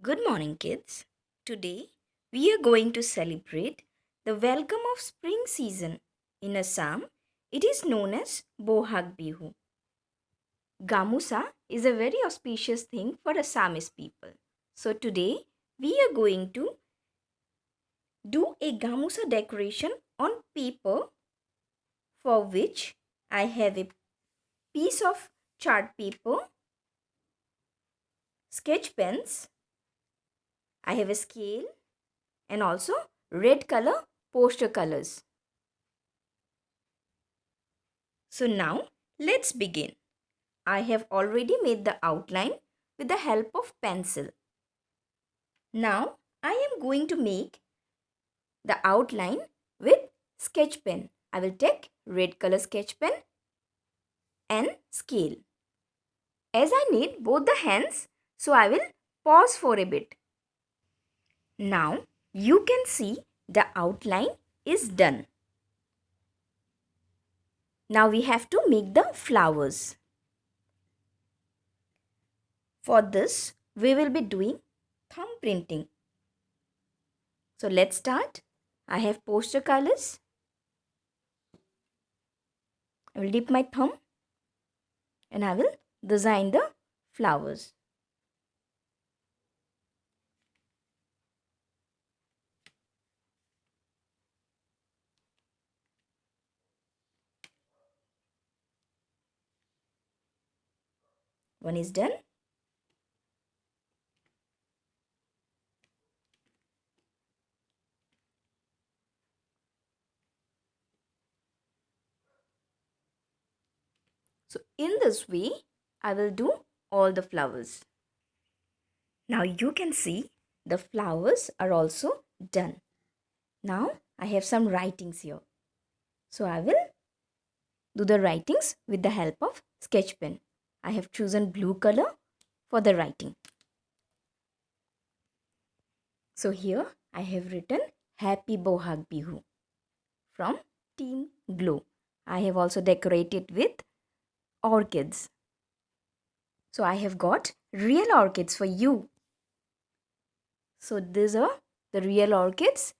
Good morning, kids. Today we are going to celebrate the welcome of spring season. In Assam, it is known as Bohag Bihu. Gamusa is a very auspicious thing for Assamese people. So today we are going to do a Gamusa decoration on paper, for which I have a piece of chart paper, sketch pens, I have a scale, and also red color poster colors. So now let's begin. I have already made the outline with the help of pencil. Now I am going to make the outline with sketch pen. I will take red color sketch pen and scale. As I need both the hands, so I will pause for a bit. Now you can see the outline is done. Now we have to make the flowers. For this, we will be doing thumb printing. So let's start. I have poster colors. I will dip my thumb and I will design the flowers. One is done. So in this way, I will do all the flowers. Now you can see the flowers are also done. Now I have some writings here. So I will do the writings with the help of sketch pen. I have chosen blue color for the writing. So here I have written Happy Bohag Bihu from Team Glow. I have also decorated with orchids. So I have got real orchids for you. So these are the real orchids.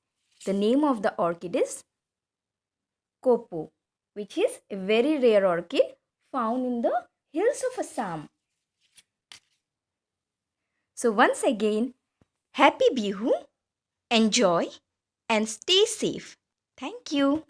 The name of the orchid is Kopo, which is a very rare orchid found in the hills of Assam. So once again, Happy Bihu, enjoy and stay safe. Thank you.